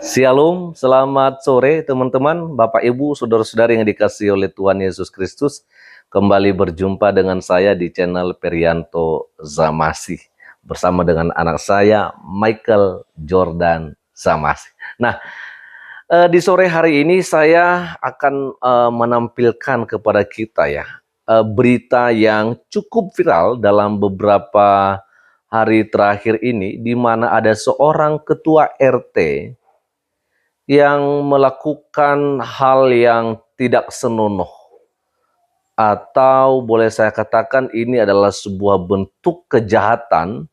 Shalom, selamat sore teman-teman, Bapak Ibu, saudara-saudari yang dikasihi oleh Tuhan Yesus Kristus. Kembali berjumpa dengan saya di channel Perianto Zamasi bersama dengan anak saya Michael Jordan Zamasi. Nah, di sore hari ini saya akan menampilkan kepada kita ya berita yang cukup viral dalam beberapa hari terakhir ini, di mana ada seorang ketua RT yang melakukan hal yang tidak senonoh, atau boleh saya katakan ini adalah sebuah bentuk kejahatan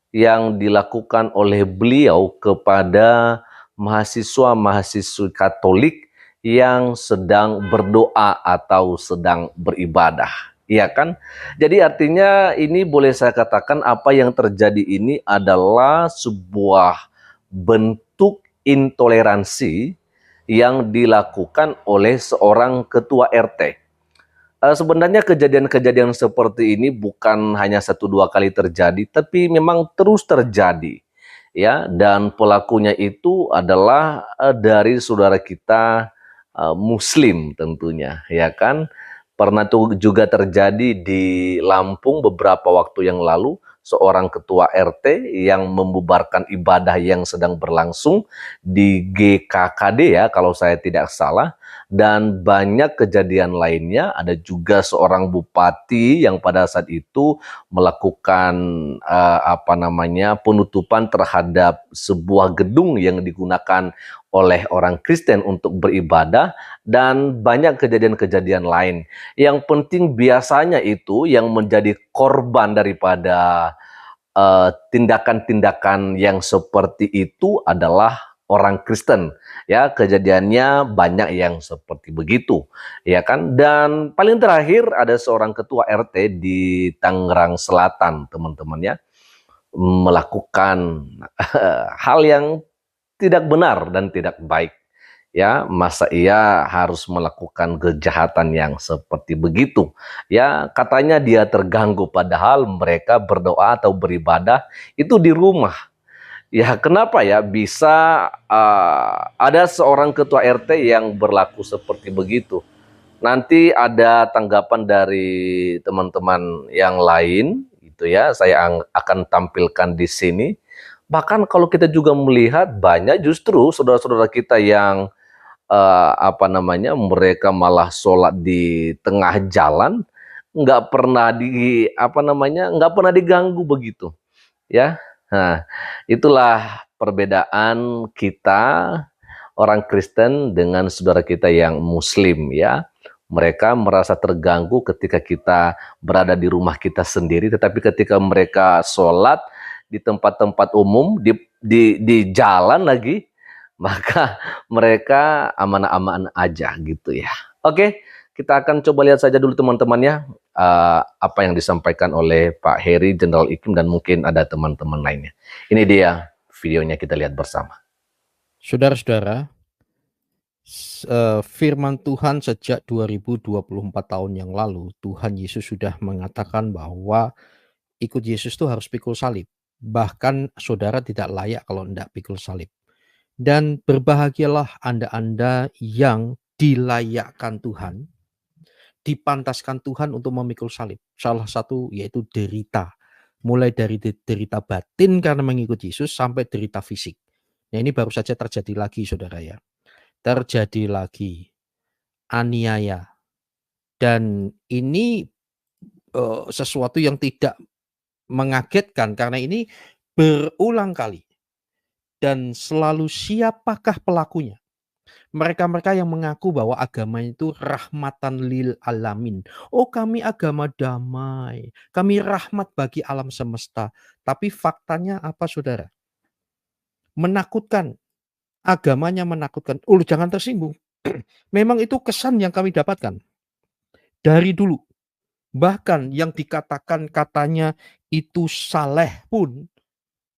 yang dilakukan oleh beliau kepada mahasiswa-mahasiswi Katolik yang sedang berdoa atau sedang beribadah. Iya kan? Jadi artinya ini boleh saya katakan apa yang terjadi ini adalah sebuah bentuk intoleransi yang dilakukan oleh seorang ketua RT. Sebenarnya kejadian-kejadian seperti ini bukan hanya 1-2 kali terjadi, tapi memang terus terjadi, ya. Dan pelakunya itu adalah dari saudara kita Muslim tentunya, ya kan. Pernah tuh juga terjadi di Lampung beberapa waktu yang lalu, seorang ketua RT yang membubarkan ibadah yang sedang berlangsung di GKKD ya kalau saya tidak salah. Dan banyak kejadian lainnya, ada juga seorang bupati yang pada saat itu melakukan penutupan terhadap sebuah gedung yang digunakan oleh orang Kristen untuk beribadah, dan banyak kejadian-kejadian lain. Yang penting biasanya itu yang menjadi korban daripada tindakan-tindakan yang seperti itu adalah orang Kristen, ya. Kejadiannya banyak yang seperti begitu, ya kan. Dan paling terakhir ada seorang ketua RT di Tangerang Selatan, teman-teman ya, melakukan hal yang tidak benar dan tidak baik. Ya, masa ia harus melakukan kejahatan yang seperti begitu? Ya, katanya dia terganggu padahal mereka berdoa atau beribadah itu di rumah. Ya, kenapa ya bisa ada seorang ketua RT yang berlaku seperti begitu? Nanti ada tanggapan dari teman-teman yang lain, gitu ya. Saya akan tampilkan di sini. Bahkan kalau kita juga melihat banyak justru saudara-saudara kita yang mereka malah sholat di tengah jalan, nggak pernah diganggu begitu, ya. Nah, itulah perbedaan kita orang Kristen dengan saudara kita yang Muslim ya. Mereka merasa terganggu ketika kita berada di rumah kita sendiri, tetapi ketika mereka sholat di tempat-tempat umum, di jalan lagi, maka mereka aman-aman aja gitu ya. Oke, kita akan coba lihat saja dulu teman-temannya apa yang disampaikan oleh Pak Heri, Jenderal Ikim, dan mungkin ada teman-teman lainnya. Ini dia videonya, kita lihat bersama. Saudara-saudara, firman Tuhan sejak 2024 tahun yang lalu, Tuhan Yesus sudah mengatakan bahwa ikut Yesus itu harus pikul salib. Bahkan saudara tidak layak kalau tidak pikul salib. Dan berbahagialah Anda-Anda yang dilayakkan Tuhan, dipantaskan Tuhan untuk memikul salib. Salah satu yaitu derita. Mulai dari derita batin karena mengikut Yesus sampai derita fisik. Nah, ini baru saja terjadi lagi saudara ya. Terjadi lagi aniaya, dan ini sesuatu yang tidak mengagetkan karena ini berulang kali. Dan selalu siapakah pelakunya? Mereka-mereka yang mengaku bahwa agama itu rahmatan lil alamin. Oh, kami agama damai, kami rahmat bagi alam semesta. Tapi faktanya apa saudara? Menakutkan. Agamanya menakutkan. Jangan tersinggung. Memang itu kesan yang kami dapatkan dari dulu. Bahkan yang dikatakan katanya itu saleh pun,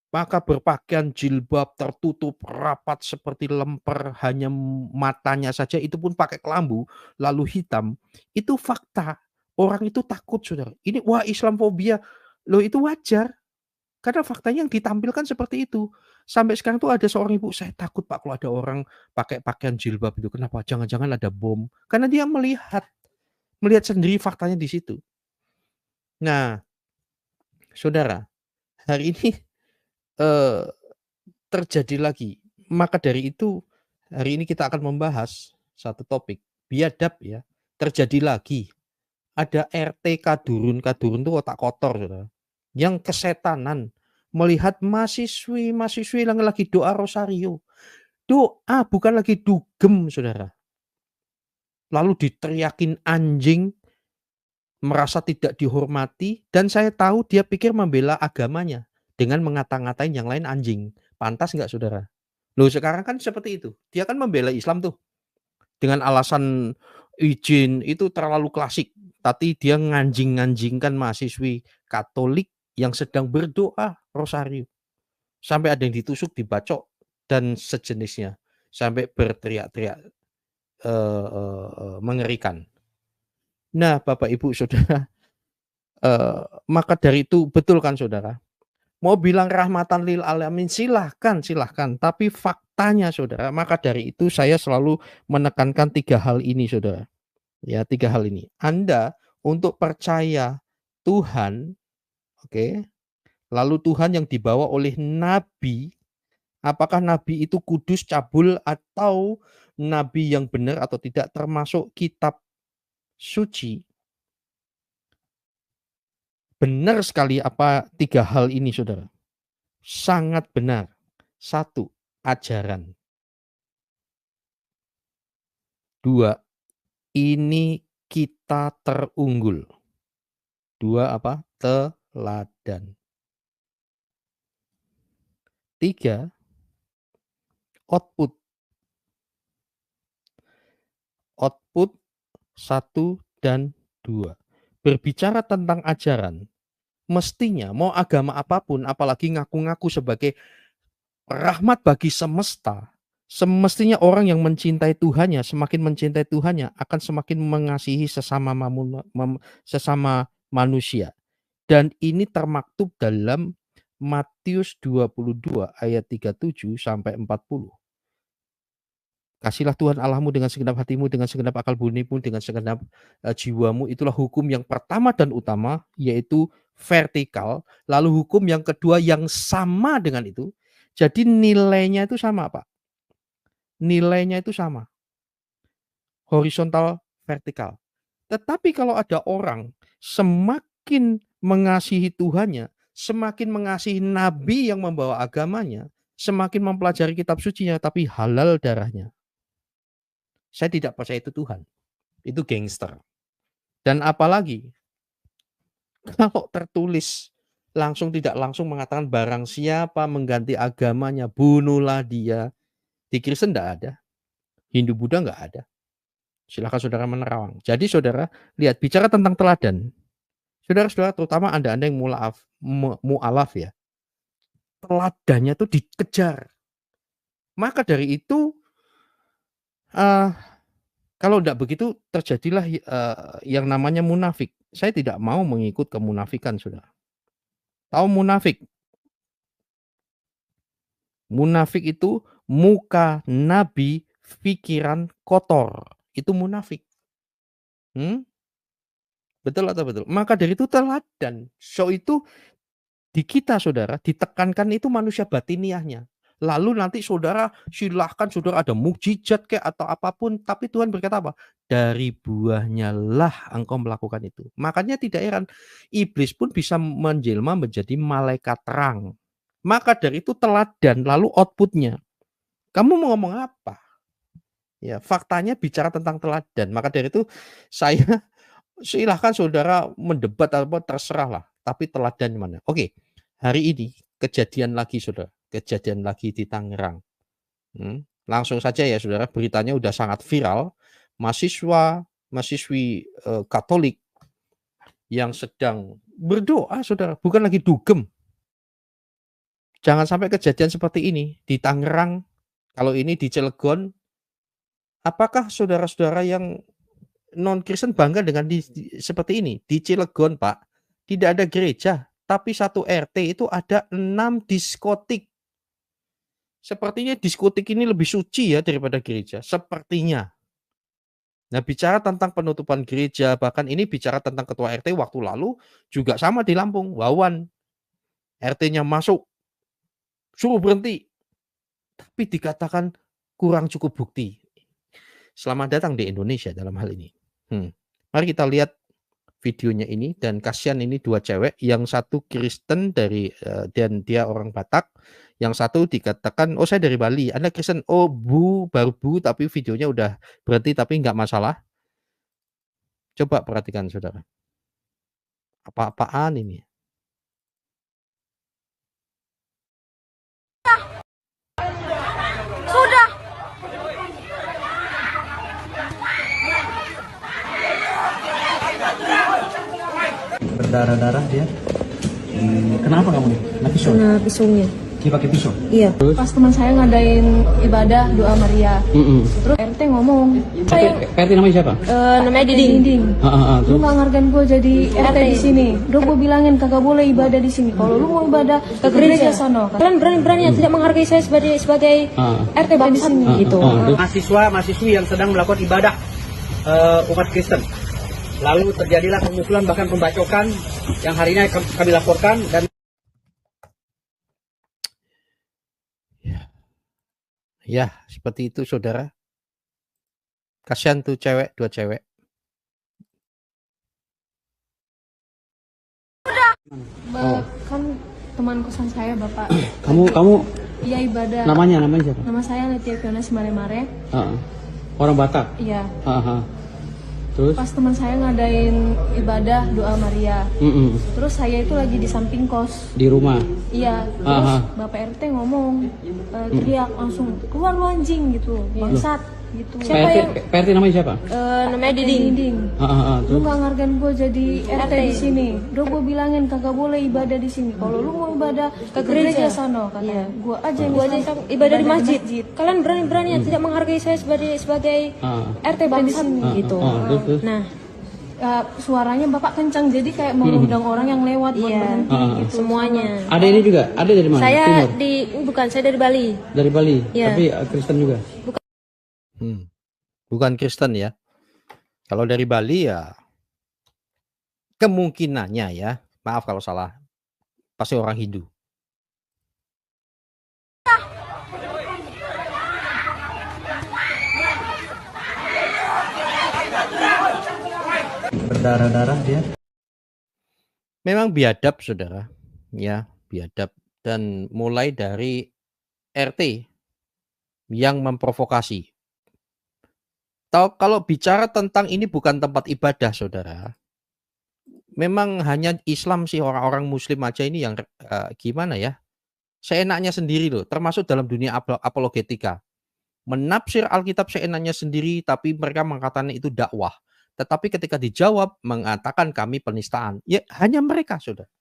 maka berpakaian jilbab tertutup rapat seperti lemper, hanya matanya saja itu pun pakai kelambu, lalu hitam. Itu fakta. Orang itu takut saudara. Ini wah Islamfobia. Loh itu wajar. Karena faktanya yang ditampilkan seperti itu. Sampai sekarang tuh ada seorang ibu, "Saya takut Pak kalau ada orang pakai pakaian jilbab itu." Kenapa? Jangan-jangan ada bom. Karena dia melihat sendiri faktanya di situ. Nah, saudara, hari ini, eee, terjadi lagi. Maka dari itu, hari ini kita akan membahas satu topik, biadab ya, terjadi lagi. Ada RT Kadurun, Kadurun tuh otak kotor, saudara, yang kesetanan melihat mahasiswi-mahasiswi yang lagi doa rosario. Doa, bukan lagi dugem, saudara. Lalu diteriakin anjing, merasa tidak dihormati, dan saya tahu dia pikir membela agamanya dengan ngata-ngatain yang lain anjing. Pantas nggak, saudara? Loh, sekarang kan seperti itu. Dia kan membela Islam tuh dengan alasan izin itu terlalu klasik, tapi dia nganjing-nganjingkan mahasiswi Katolik yang sedang berdoa rosario. Sampai ada yang ditusuk, dibacok, dan sejenisnya. Sampai berteriak-teriak, mengerikan. Nah, Bapak, Ibu, Saudara, maka dari itu betul kan, saudara, mau bilang rahmatan lil alamin silahkan, silahkan, tapi faktanya, saudara, maka dari itu saya selalu menekankan 3 hal ini, saudara. Ya, 3 hal ini. Anda untuk percaya Tuhan, oke, lalu Tuhan yang dibawa oleh nabi, apakah nabi itu kudus, cabul, atau nabi yang benar atau tidak, termasuk kitab suci. Benar sekali apa 3 hal ini, saudara. Sangat benar. 1, ajaran. 2, ini kita terunggul. 2 apa? Teladan. 3, output. Output 1 dan 2. Berbicara tentang ajaran, mestinya mau agama apapun, apalagi ngaku-ngaku sebagai rahmat bagi semesta, semestinya orang yang mencintai Tuhannya, semakin mencintai Tuhannya, akan semakin mengasihi sesama manusia. Dan ini termaktub dalam Matius 22 ayat 37 sampai 40. Kasihlah Tuhan Allahmu dengan segenap hatimu, dengan segenap akal budimu, dengan segenap jiwamu. Itulah hukum yang pertama dan utama, yaitu vertikal. Lalu hukum yang kedua yang sama dengan itu. Jadi nilainya itu sama, Pak. Nilainya itu sama. Horizontal, vertikal. Tetapi kalau ada orang semakin mengasihi Tuhannya, semakin mengasihi nabi yang membawa agamanya, semakin mempelajari kitab sucinya, tapi halal darahnya. Saya tidak percaya itu Tuhan. Itu gangster. Dan apalagi kalau tertulis langsung tidak langsung mengatakan barang siapa mengganti agamanya, bunuhlah dia. Di Kristen enggak ada. Hindu Buddha enggak ada. Silakan saudara menerawang. Jadi saudara, lihat bicara tentang teladan. Saudara-saudara, terutama Anda yang mu'alaf ya. Teladannya itu dikejar. Maka dari itu kalau tidak begitu terjadilah yang namanya munafik. Saya tidak mau mengikut kemunafikan, saudara. Tahu munafik? Munafik itu muka nabi, pikiran kotor. Itu munafik. Betul atau betul? Maka dari itu teladan. So itu di kita, saudara, ditekankan itu manusia batiniahnya. Lalu nanti saudara silahkan saudara ada mukjizat kayak atau apapun, tapi Tuhan berkata apa? Dari buahnya lah engkau melakukan itu. Makanya tidak heran iblis pun bisa menjelma menjadi malaikat terang. Maka dari itu teladan, lalu outputnya. Kamu mau ngomong apa? Ya, faktanya bicara tentang teladan. Maka dari itu saya silahkan saudara mendebat apa terserah lah. Tapi teladan mana? Oke, hari ini kejadian lagi, saudara. Kejadian lagi di Tangerang. Langsung saja ya, saudara. Beritanya udah sangat viral. Mahasiswi Katolik yang sedang berdoa, saudara. Bukan lagi dugem. Jangan sampai kejadian seperti ini di Tangerang. Kalau ini di Cilegon, apakah saudara-saudara yang non-Kristen bangga dengan seperti ini? Di Cilegon, Pak, tidak ada gereja, tapi satu RT itu ada 6 diskotik. Sepertinya diskotik ini lebih suci ya daripada gereja, sepertinya. Nah, bicara tentang penutupan gereja, bahkan ini bicara tentang ketua RT waktu lalu juga sama di Lampung, Wawan. RT-nya masuk, suruh berhenti, tapi dikatakan kurang cukup bukti. Selamat datang di Indonesia dalam hal ini. Mari kita lihat videonya ini, dan kasihan ini dua cewek, yang satu Kristen dari dan dia orang Batak, yang satu dikatakan, oh saya dari Bali, Anda Kristen, oh bu, baru bu, tapi videonya udah berhenti, tapi nggak masalah. Coba perhatikan saudara, apa-apaan ini? Sudah. Berdarah-darah dia. Kenapa kamu nih? Kena pisau? Kena pisaunya. Dia pakai pisau? Iya. Pas teman saya ngadain ibadah doa Maria. Terus RT ngomong. RT namanya siapa? Namanya Diding. Lu Terus? nggak ngargain gue jadi RT di sini. Udah gue bilangin kagak boleh ibadah di sini. Kalau lu mau ibadah ke gereja sono. Kalian berani-berani tidak menghargai saya sebagai RT di sini gitu. Mahasiswa-mahasiswi yang sedang melakukan ibadah umat Kristen. Lalu terjadilah pemukulan bahkan pembacokan yang hari ini kami laporkan dan Ya, seperti itu saudara. Kasihan tuh cewek, dua cewek. Kan teman kosan saya Bapak. Kamu Iya ibadah. namanya siapa? Nama saya Letia Fiona Simare-Mare. Orang Batak. Iya. Terus? Pas teman saya ngadain ibadah doa Maria. Terus saya itu lagi di samping kos. Di rumah. Iya. Terus Bapak RT ngomong, teriak langsung keluar lu anjing gitu, bangsat gitu. Siapa yang? PRT namanya siapa? Namanya Diding. Lu Terus? nggak ngargain gue jadi RT di sini. Udah gue bilangin kagak boleh ibadah di sini. Kalau lu mau ibadah ke gereja sono, katanya. Gue aja yang ibadah di masjid. Kalian berani-berani tidak menghargai saya sebagai RT di sini gitu. Terus? Nah, suaranya Bapak kencang, jadi kayak mengundang orang yang lewat buat berhenti gitu. Semuanya. Ada ini juga? Ada dari mana? Saya Timur? saya dari Bali. Dari Bali? Iya. Tapi Kristen juga? Bukan Kristen ya. Kalau dari Bali ya kemungkinannya ya, maaf kalau salah, pasti orang Hindu. Berdarah-darah dia. Memang biadab saudara, ya biadab, dan mulai dari RT yang memprovokasi. Kalau bicara tentang ini bukan tempat ibadah saudara, memang hanya Islam sih, orang-orang Muslim aja ini yang gimana ya, seenaknya sendiri loh, termasuk dalam dunia apologetika. Menafsir Alkitab seenaknya sendiri, tapi mereka mengatakan itu dakwah. Tetapi ketika dijawab mengatakan kami penistaan. Ya hanya mereka saudara.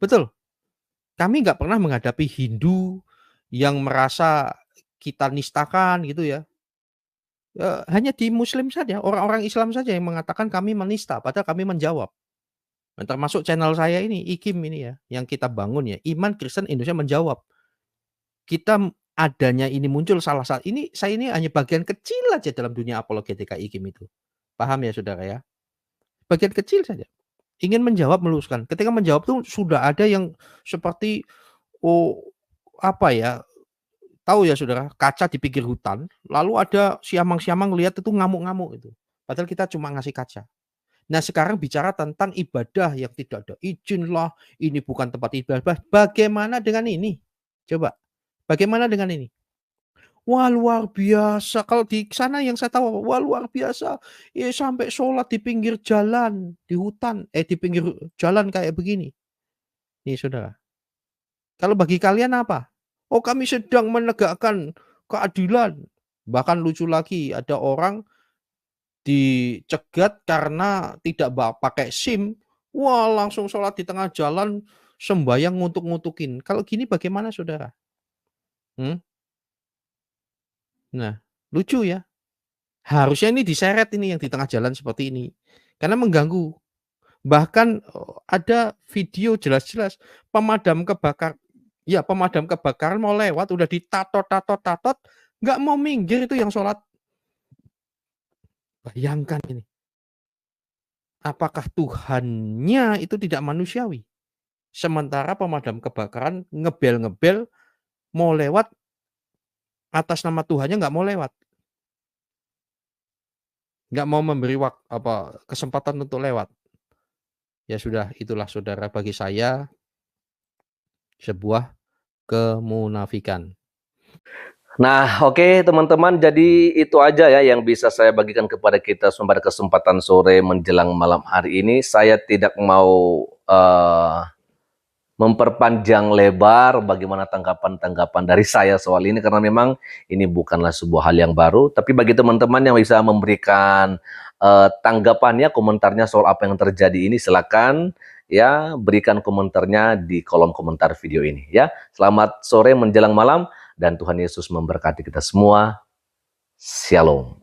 Betul. Kami nggak pernah menghadapi Hindu yang merasa kita nistakan gitu ya. Hanya di Muslim saja, orang-orang Islam saja yang mengatakan kami menista, padahal kami menjawab. Dan termasuk channel saya ini, IKIM ini ya, yang kita bangun ya, Iman Kristen Indonesia menjawab. Kita adanya ini muncul salah satu, saya ini hanya bagian kecil aja dalam dunia apologetika IKIM itu. Paham ya saudara ya? Bagian kecil saja. Ingin menjawab, meluruskan. Ketika menjawab tuh sudah ada yang seperti, tahu ya saudara, kaca di pinggir hutan, lalu ada siamang-siamang lihat itu ngamuk-ngamuk itu. Padahal kita cuma ngasih kaca. Nah sekarang bicara tentang ibadah yang tidak ada izin lah, ini bukan tempat ibadah. Bagaimana dengan ini? Coba, bagaimana dengan ini? Wah luar biasa, kalau di sana yang saya tahu, wah luar biasa. Ya sampai sholat di pinggir jalan, di hutan, di pinggir jalan kayak begini. Nih saudara. Kalau bagi kalian apa? Oh kami sedang menegakkan keadilan. Bahkan lucu lagi, ada orang dicegat karena tidak pakai SIM. Wah langsung sholat di tengah jalan, sembayang ngutuk-ngutukin. Kalau gini bagaimana saudara? Nah lucu ya. Harusnya ini diseret ini yang di tengah jalan seperti ini. Karena mengganggu. Bahkan ada video jelas-jelas pemadam Ya, pemadam kebakaran mau lewat, udah ditatot, nggak mau minggir itu yang sholat. Bayangkan ini. Apakah Tuhannya itu tidak manusiawi? Sementara pemadam kebakaran ngebel-ngebel mau lewat, atas nama Tuhannya nggak mau lewat. Nggak mau memberi kesempatan untuk lewat. Ya sudah, itulah saudara bagi saya sebuah kemunafikan. Nah, oke teman-teman, jadi itu aja ya yang bisa saya bagikan kepada kita pada kesempatan sore menjelang malam hari ini. Saya tidak mau memperpanjang lebar bagaimana tanggapan-tanggapan dari saya soal ini, karena memang ini bukanlah sebuah hal yang baru. Tapi bagi teman-teman yang bisa memberikan tanggapannya, komentarnya soal apa yang terjadi ini, silakan ya berikan komentarnya di kolom komentar video ini ya. Selamat sore menjelang malam dan Tuhan Yesus memberkati kita semua. Shalom.